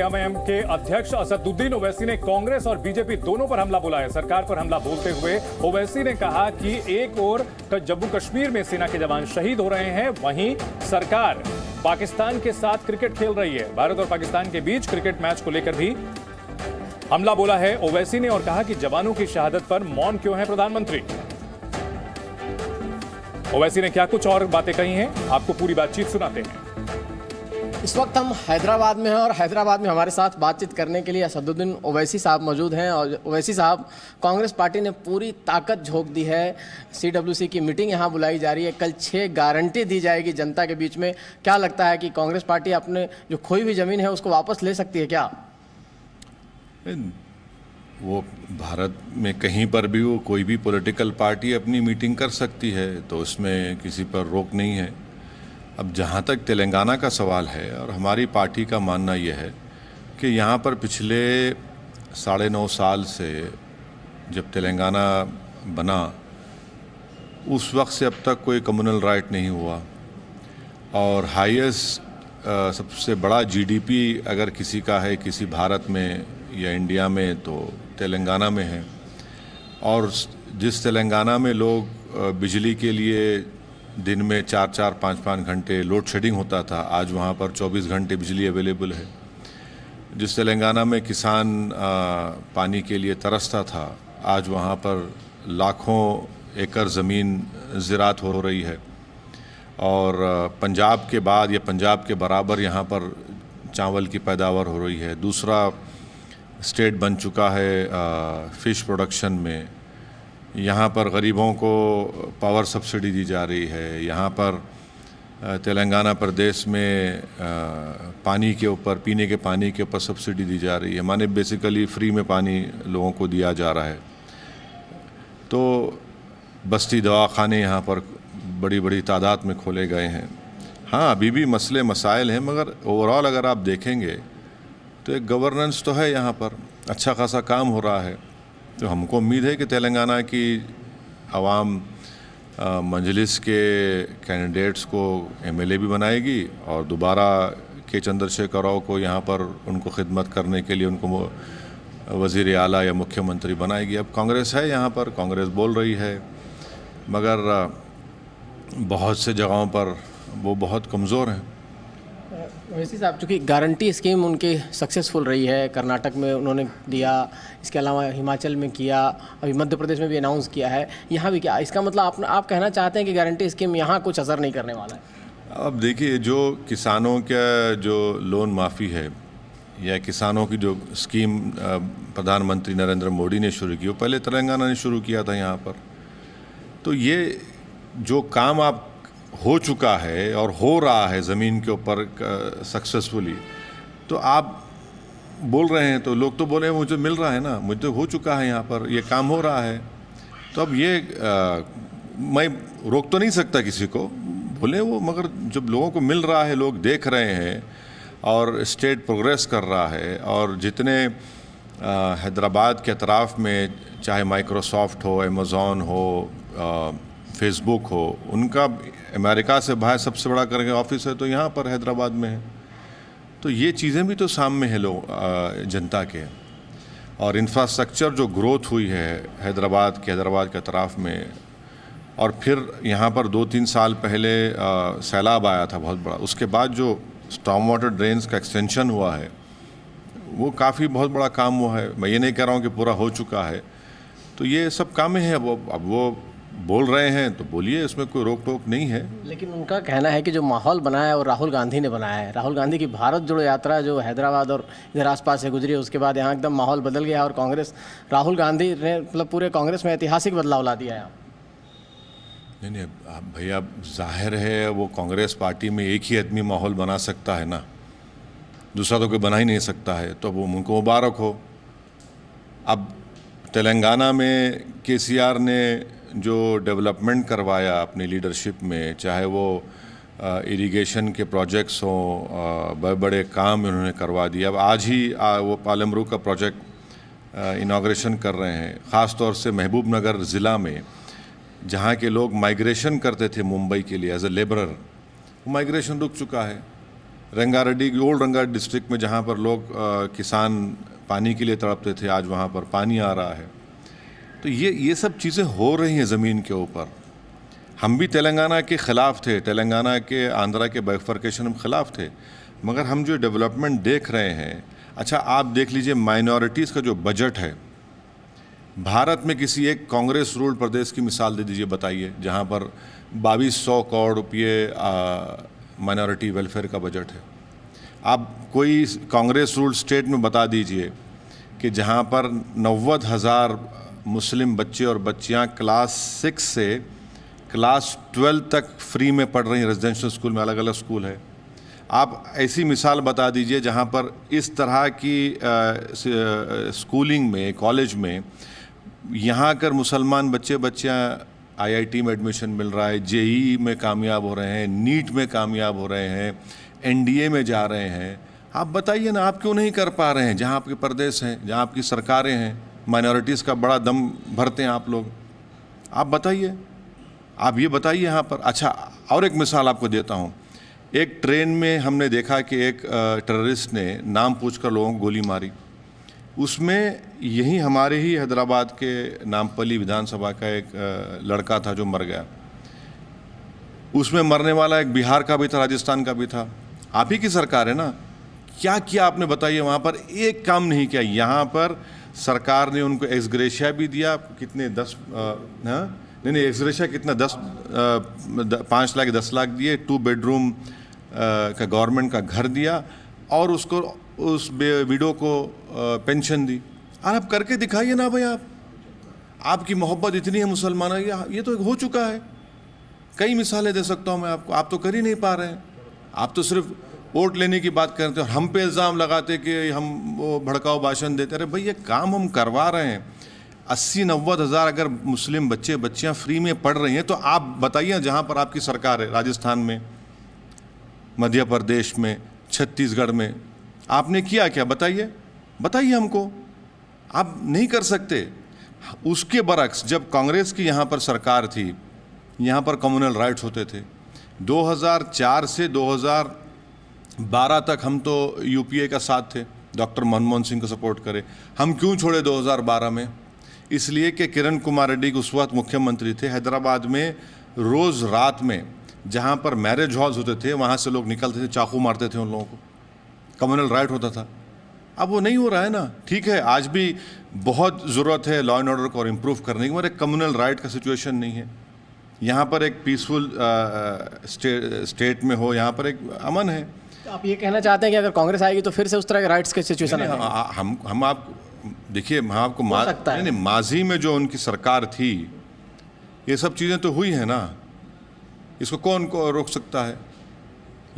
AIMIM के अध्यक्ष असदुद्दीन ओवैसी ने कांग्रेस और बीजेपी दोनों पर हमला बोला है। सरकार पर हमला बोलते हुए ओवैसी ने कहा कि एक ओर जम्मू कश्मीर में सेना के जवान शहीद हो रहे हैं, वहीं सरकार पाकिस्तान के साथ क्रिकेट खेल रही है। भारत और पाकिस्तान के बीच क्रिकेट मैच को लेकर भी हमला बोला है ओवैसी ने और कहा कि जवानों की शहादत पर मौन क्यों है प्रधानमंत्री। ओवैसी ने क्या कुछ और बातें कही हैं, आपको पूरी बातचीत सुनाते हैं। इस वक्त हम हैदराबाद में हैं और हैदराबाद में हमारे साथ बातचीत करने के लिए असदुद्दीन ओवैसी साहब मौजूद हैं। और ओवैसी साहब, कांग्रेस पार्टी ने पूरी ताकत झोंक दी है, सीडब्ल्यूसी की मीटिंग यहाँ बुलाई जा रही है, कल 6 गारंटी दी जाएगी जनता के बीच में। क्या लगता है कि कांग्रेस पार्टी अपने जो खोई हुई जमीन है उसको वापस ले सकती है क्या? वो भारत में कहीं पर भी वो कोई भी पॉलिटिकल पार्टी अपनी मीटिंग कर सकती है, तो उसमें किसी पर रोक नहीं है। अब जहाँ तक तेलंगाना का सवाल है, और हमारी पार्टी का मानना यह है कि यहाँ पर पिछले 9.5 साल से जब तेलंगाना बना उस वक्त से अब तक कोई कम्युनल राइट नहीं हुआ, और हाईएस्ट सबसे बड़ा जीडीपी अगर किसी का है किसी भारत में या इंडिया में तो तेलंगाना में है। और जिस तेलंगाना में लोग बिजली के लिए दिन में 4-4, 5-5 घंटे लोड शेडिंग होता था, आज वहाँ पर 24 घंटे बिजली अवेलेबल है। जिस तेलंगाना में किसान पानी के लिए तरसता था, आज वहाँ पर लाखों एकड़ ज़मीन ज़राअत हो रही है। और पंजाब के बाद या पंजाब के बराबर यहाँ पर चावल की पैदावार हो रही है। दूसरा स्टेट बन चुका है फ़िश प्रोडक्शन में। यहाँ पर गरीबों को पावर सब्सिडी दी जा रही है। यहाँ पर तेलंगाना प्रदेश में पानी के ऊपर, पीने के पानी के ऊपर सब्सिडी दी जा रही है, माने बेसिकली फ्री में पानी लोगों को दिया जा रहा है। तो बस्ती दवाखाने यहाँ पर बड़ी बड़ी तादाद में खोले गए हैं। हाँ, अभी भी मसले मसाइल हैं, मगर ओवरऑल अगर आप देखेंगे तो एक गवर्नेंस तो है, यहाँ पर अच्छा खासा काम हो रहा है। तो हमको उम्मीद है कि तेलंगाना की आवाम मजलिस के कैंडिडेट्स को एमएलए भी बनाएगी और दोबारा के चंद्रशेखर राव को यहाँ पर उनको खिदमत करने के लिए उनको वज़ीर आला या मुख्यमंत्री बनाएगी। अब कांग्रेस है यहाँ पर, कांग्रेस बोल रही है, मगर बहुत से जगहों पर वो बहुत कमज़ोर हैं। वैसे साहब, चूँकि गारंटी स्कीम उनकी सक्सेसफुल रही है, कर्नाटक में उन्होंने दिया, इसके अलावा हिमाचल में किया, अभी मध्य प्रदेश में भी अनाउंस किया है, यहाँ भी क्या? इसका मतलब आप कहना चाहते हैं कि गारंटी स्कीम यहाँ कुछ असर नहीं करने वाला है? अब देखिए, जो किसानों का जो लोन माफ़ी है या किसानों की जो स्कीम प्रधानमंत्री नरेंद्र मोदी ने शुरू की, वो पहले तेलंगाना ने शुरू किया था यहाँ पर। तो ये जो काम आप हो चुका है और हो रहा है ज़मीन के ऊपर सक्सेसफुली, तो आप बोल रहे हैं तो लोग तो बोले मुझे मिल रहा है ना, मुझे तो हो चुका है, यहाँ पर ये काम हो रहा है। तो अब ये मैं रोक तो नहीं सकता किसी को, बोले वो, मगर जब लोगों को मिल रहा है, लोग देख रहे हैं और स्टेट प्रोग्रेस कर रहा है, और जितने हैदराबाद के अतराफ़ में चाहे माइक्रोसॉफ्ट हो, अमेज़ॉन हो, फेसबुक हो, उनका अमेरिका से बाहर सबसे बड़ा करके ऑफिस है तो यहाँ पर हैदराबाद में है। तो ये चीज़ें भी तो सामने है लोग जनता के। और इंफ्रास्ट्रक्चर जो ग्रोथ हुई है हैदराबाद के अतराफ़ में, और फिर यहाँ पर 2-3 साल पहले सैलाब आया था बहुत बड़ा, उसके बाद जो स्टॉर्म वाटर ड्रेन्स का एक्सटेंशन हुआ है वो काफ़ी बहुत बड़ा काम हुआ है। मैं ये नहीं कह रहा हूँ कि पूरा हो चुका है। तो ये सब काम है। अब वो बोल रहे हैं तो बोलिए, इसमें कोई रोक टोक नहीं है। लेकिन उनका कहना है कि जो माहौल बनाया है वो राहुल गांधी ने बनाया है। राहुल गांधी की भारत जोड़ो यात्रा जो हैदराबाद और इधर आसपास से गुजरी, उसके बाद यहाँ एकदम माहौल बदल गया और कांग्रेस, राहुल गांधी ने मतलब पूरे कांग्रेस में ऐतिहासिक बदलाव ला दिया है। नहीं भैया, जाहिर है वो कांग्रेस पार्टी में एक ही आदमी माहौल बना सकता है ना, दूसरा तो कोई बना ही नहीं सकता है। तो वो उनको मुबारक हो। अब तेलंगाना में केसीआर ने जो डेवलपमेंट करवाया अपनी लीडरशिप में, चाहे वो इरिगेशन के प्रोजेक्ट्स हों, बड़े बड़े काम उन्होंने करवा दिया। अब आज ही वो पालमरू का प्रोजेक्ट इनाग्रेशन कर रहे हैं। ख़ास तौर से महबूब नगर ज़िला में, जहाँ के लोग माइग्रेशन करते थे मुंबई के लिए एज ए लेबरर, वो माइग्रेशन रुक चुका है। रंगारेड्डी, ओल्ड रंगारेड्डी डिस्ट्रिक्ट में जहाँ पर लोग किसान पानी के लिए तड़पते थे, आज वहाँ पर पानी आ रहा है। तो ये सब चीज़ें हो रही हैं ज़मीन के ऊपर। हम भी तेलंगाना के ख़िलाफ़ थे, तेलंगाना के आंध्रा के बाइफर्केशन के ख़िलाफ़ थे, मगर हम जो डेवलपमेंट देख रहे हैं, अच्छा आप देख लीजिए माइनॉरिटीज़ का जो बजट है, भारत में किसी एक कांग्रेस रूल्ड प्रदेश की मिसाल दे दीजिए, बताइए, जहाँ पर 2200 करोड़ रुपये माइनॉरिटी वेलफेयर का बजट है। आप कोई कांग्रेस रूल्ड स्टेट में बता दीजिए कि जहाँ पर 90,000 मुस्लिम बच्चे और बच्चियाँ क्लास 6 से क्लास 12 तक फ्री में पढ़ रही हैं, रेजिडेंशियल स्कूल में, अलग अलग स्कूल है। आप ऐसी मिसाल बता दीजिए जहाँ पर इस तरह की स्कूलिंग में, कॉलेज में यहाँ कर मुसलमान बच्चे बच्चियाँ IIT में एडमिशन मिल रहा है, JEE में कामयाब हो रहे हैं, नीट में कामयाब हो रहे हैं, NDA में जा रहे हैं। आप बताइए ना, आप क्यों नहीं कर पा रहे हैं? जहाँ आपके प्रदेश हैं, जहाँ आपकी सरकारें हैं, माइनॉरिटीज़ का बड़ा दम भरते हैं आप लोग, आप बताइए, आप ये बताइए यहाँ पर। अच्छा, और एक मिसाल आपको देता हूँ। एक ट्रेन में हमने देखा कि एक टेररिस्ट ने नाम पूछकर लोगों को गोली मारी। उसमें यही हमारे ही हैदराबाद के नामपल्ली विधानसभा का एक लड़का था जो मर गया। उसमें मरने वाला एक बिहार का भी था, राजस्थान का भी था। आप ही की सरकार है ना, क्या किया आपने बताइए? वहाँ पर एक काम नहीं किया। यहाँ पर सरकार ने उनको एक्स ग्रेशिया भी दिया, कितने 10 नहीं एक्सग्रेशिया कितना 5 लाख 10 लाख दिए, 2 बेडरूम का गवर्नमेंट का घर दिया, और उसको उस विडो को पेंशन दी। आप करके दिखाइए ना भाई, आपकी मोहब्बत इतनी है मुसलमानों की, ये तो हो चुका है। कई मिसालें दे सकता हूँ मैं आपको, आप तो कर ही नहीं पा रहे हैं। आप तो सिर्फ वोट लेने की बात करते हैं और हम पे इल्ज़ाम लगाते कि हम वो भड़काऊ भाषण देते रहे। भाई ये काम हम करवा रहे हैं। 80-90 हज़ार अगर मुस्लिम बच्चे बच्चियाँ फ्री में पढ़ रही हैं, तो आप बताइए जहाँ पर आपकी सरकार है, राजस्थान में, मध्य प्रदेश में, छत्तीसगढ़ में, आपने किया क्या? बताइए, बताइए हमको। आप नहीं कर सकते। उसके बरक्स जब कांग्रेस की यहाँ पर सरकार थी, यहाँ पर कम्युनल राइट्स होते थे। 2004 से 2012 तक हम तो UPA का साथ थे, डॉक्टर मनमोहन सिंह को सपोर्ट करे। हम क्यों छोड़े 2012 में? इसलिए कि किरण कुमार रेड्डी उस वक्त मुख्यमंत्री थे। हैदराबाद में रोज़ रात में जहाँ पर मैरिज हॉल्स होते थे, वहाँ से लोग निकलते थे, चाकू मारते थे उन लोगों को। कम्युनल राइट होता था। अब वो नहीं हो रहा है ना। ठीक है, आज भी बहुत ज़रूरत है लॉ एंड ऑर्डर को और इम्प्रूव करने की, मगर एक कम्युनल राइट का सिचुएशन नहीं है। यहाँ पर एक पीसफुल स्टेट में हो, यहाँ पर एक अमन है। तो आप ये कहना चाहते हैं कि अगर कांग्रेस आएगी तो फिर से उस तरह के राइट्स के सिचुएशन आएंगे? हम आप देखिए, हम आपको माजी में जो उनकी सरकार थी, ये सब चीज़ें तो हुई हैं ना, इसको कौन को रोक सकता है?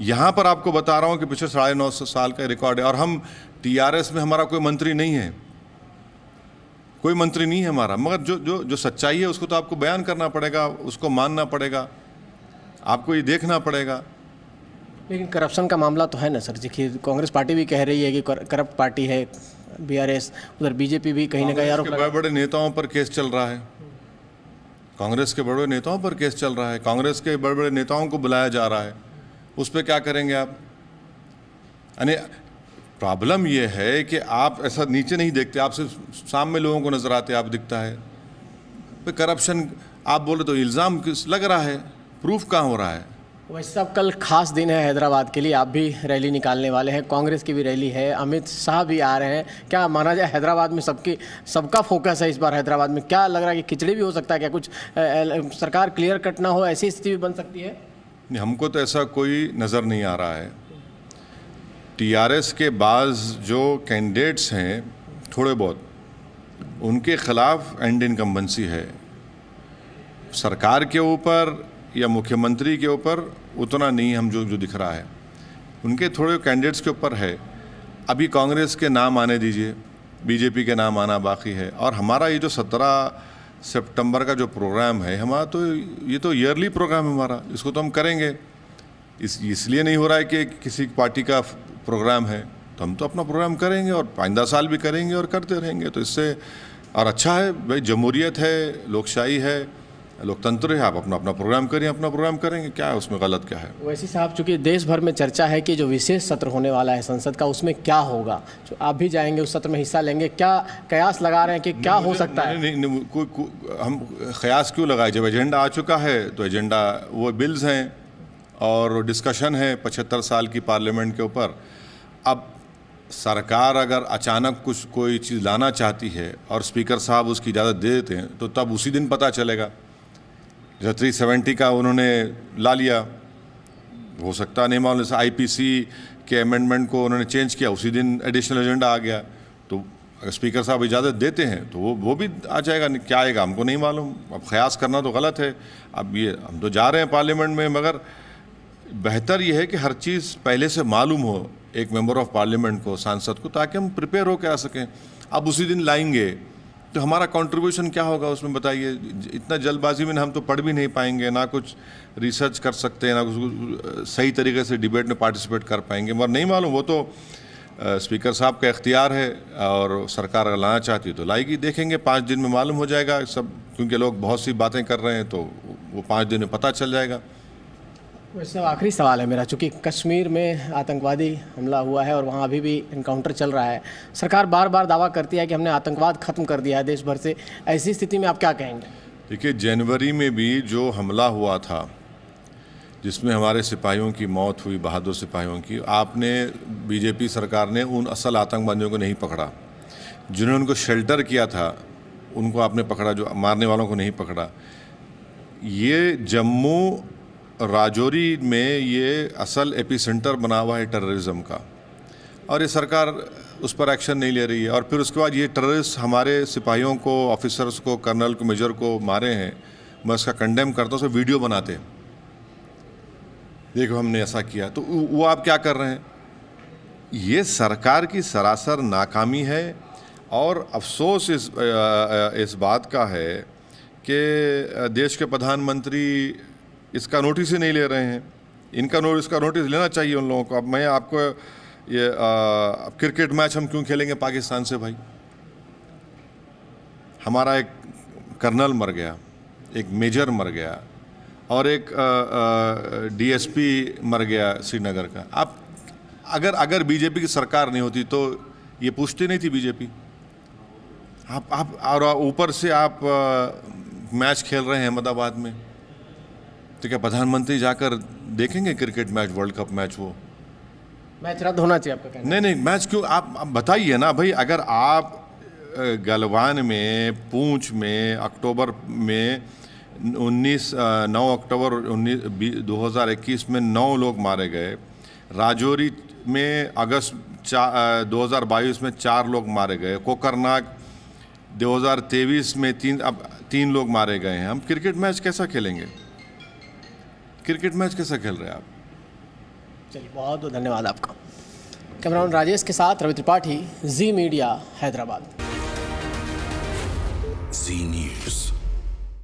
यहाँ पर आपको बता रहा हूँ कि पिछले 9.5 साल का रिकॉर्ड है, और हम TRS में हमारा कोई मंत्री नहीं है, कोई मंत्री नहीं है हमारा। मगर जो सच्चाई है उसको तो आपको बयान करना पड़ेगा, उसको मानना पड़ेगा, आपको ये देखना पड़ेगा। लेकिन करप्शन का मामला तो है ना सर। देखिए, कांग्रेस पार्टी भी कह रही है कि करप्ट पार्टी है BRS, उधर BJP भी कहीं ना कहीं आरोप। बड़े बड़े नेताओं पर केस चल रहा है, कांग्रेस के बड़े नेताओं पर केस चल रहा है, कांग्रेस के बड़े बड़े नेताओं को बुलाया जा रहा है। उस पर क्या करेंगे आप? यानी प्रॉब्लम ये है कि आप ऐसा नीचे नहीं देखते, आप सिर्फ सामने लोगों को नजर आते, आप दिखता है। तो करप्शन आप बोले तो इल्ज़ाम लग रहा है, प्रूफ कहाँ हो रहा है? वैसे साहब, कल खास दिन है हैदराबाद के लिए, आप भी रैली निकालने वाले हैं, कांग्रेस की भी रैली है, अमित शाह भी आ रहे हैं। क्या माना जाए हैदराबाद में सबका फोकस है इस बार हैदराबाद में? क्या लग रहा है कि खिचड़ी भी हो सकता है क्या? कुछ सरकार क्लियर कट ना हो, ऐसी स्थिति भी बन सकती है? हमको तो ऐसा कोई नज़र नहीं आ रहा है। TRS के बाज़ जो कैंडिडेट्स हैं थोड़े बहुत, उनके ख़िलाफ़ एंड इनकम्बेंसी है। सरकार के ऊपर या मुख्यमंत्री के ऊपर उतना नहीं, हम जो दिख रहा है उनके थोड़े कैंडिडेट्स के ऊपर है। अभी कांग्रेस के नाम आने दीजिए, BJP के नाम आना बाकी है। और हमारा ये जो 17 सितंबर का जो प्रोग्राम है हमारा, तो ये तो ईयरली प्रोग्राम है हमारा, इसको तो हम करेंगे। इसलिए नहीं हो रहा है कि किसी पार्टी का प्रोग्राम है, तो हम तो अपना प्रोग्राम करेंगे और 5-10 साल भी करेंगे और करते रहेंगे। तो इससे और अच्छा है भाई, जमहूरियत है, लोकशाही है, लोकतंत्र है, आप अपना अपना प्रोग्राम करें, अपना प्रोग्राम करेंगे, क्या है उसमें गलत क्या है। वैसे साहब, चूंकि देश भर में चर्चा है कि जो विशेष सत्र होने वाला है संसद का, उसमें क्या होगा, जो आप भी जाएंगे उस सत्र में हिस्सा लेंगे, क्या कयास लगा रहे हैं कि क्या हो सकता है? नहीं, हम कयास क्यों लगाए? जब एजेंडा आ चुका है तो एजेंडा वो बिल्स हैं और डिस्कशन है 75 साल की पार्लियामेंट के ऊपर। अब सरकार अगर अचानक कुछ कोई चीज़ लाना चाहती है और स्पीकर साहब उसकी इजाज़त दे देते हैं तो तब उसी दिन पता चलेगा। जैसे 370 का उन्होंने ला लिया, हो सकता नहीं मालूम, जैसे आईपीसी के अमेंडमेंट को उन्होंने चेंज किया, उसी दिन एडिशनल एजेंडा आ गया। तो अगर स्पीकर साहब इजाज़त देते हैं तो वो भी आ जाएगा, क्या आएगा हमको नहीं मालूम। अब ख्यास करना तो गलत है। अब ये हम तो जा रहे हैं पार्लियामेंट में, मगर बेहतर ये है कि हर चीज़ पहले से मालूम हो एक मेंबर ऑफ पार्लियामेंट को, सांसद को, ताकि हम प्रिपेयर होकर आ सकें। अब उसी दिन लाएंगे तो हमारा कंट्रीब्यूशन क्या होगा उसमें बताइए। इतना जल्दबाजी में हम तो पढ़ भी नहीं पाएंगे, ना कुछ रिसर्च कर सकते हैं, ना कुछ सही तरीके से डिबेट में पार्टिसिपेट कर पाएंगे। मगर नहीं मालूम, वो तो स्पीकर साहब का इख्तियार है और सरकार अगर लाना चाहती है तो लाएगी। देखेंगे 5 दिन में मालूम हो जाएगा सब, क्योंकि लोग बहुत सी बातें कर रहे हैं तो वो 5 दिन में पता चल जाएगा। वैसे आखिरी सवाल है मेरा, चूँकि कश्मीर में आतंकवादी हमला हुआ है और वहाँ अभी भी इनकाउंटर चल रहा है, सरकार बार बार दावा करती है कि हमने आतंकवाद खत्म कर दिया है देश भर से। ऐसी स्थिति में आप क्या कहेंगे? देखिए, जनवरी में भी जो हमला हुआ था जिसमें हमारे सिपाहियों की मौत हुई, बहादुर सिपाहियों की, आपने बीजेपी सरकार ने उन असल आतंकवादियों को नहीं पकड़ा। जिन्होंने उनको शेल्टर किया था उनको आपने पकड़ा, जो मारने वालों को नहीं पकड़ा। ये जम्मू राजौरी में ये असल एपिसेंटर बना हुआ है टेररिज्म का, और ये सरकार उस पर एक्शन नहीं ले रही है। और फिर उसके बाद ये टेररिस्ट हमारे सिपाहियों को, ऑफिसर्स को, कर्नल को, मेजर को मारे हैं। मैं उसका कंडेम करता हूँ, उसका वीडियो बनाते हैं, देखो हमने ऐसा किया। तो वो आप क्या कर रहे हैं? ये सरकार की सरासर नाकामी है। और अफसोस इस बात का है कि देश के प्रधानमंत्री इसका नोटिस ही नहीं ले रहे हैं। इसका नोटिस लेना चाहिए उन लोगों को। अब मैं आपको ये क्रिकेट मैच हम क्यों खेलेंगे पाकिस्तान से भाई? हमारा एक कर्नल मर गया, एक मेजर मर गया और एक डीएसपी मर गया श्रीनगर का। आप अगर बीजेपी की सरकार नहीं होती तो ये पूछती नहीं थी बीजेपी। आप और ऊपर से आप मैच खेल रहे हैं अहमदाबाद में, तो क्या प्रधानमंत्री जाकर देखेंगे cricket match, world cup match? वो मैच रद्द होना चाहिए आपका कहना? नहीं, मैच क्यों? आप बताइए ना भाई। अगर आप गलवान में, पूंछ में अक्टूबर में 9 अक्टूबर 2021 में 9 लोग मारे गए। राजौरी में अगस्त 2022 में 4 लोग मारे गए। कोकरनाग 2023 में 3 लोग मारे गए हैं। हम क्रिकेट मैच कैसा खेलेंगे? क्रिकेट मैच कैसा खेल रहे हैं आप? चलिए, बहुत बहुत धन्यवाद आपका। कैमरामैन राजेश के साथ रवि त्रिपाठी, जी मीडिया, हैदराबाद। जी न्यूज़।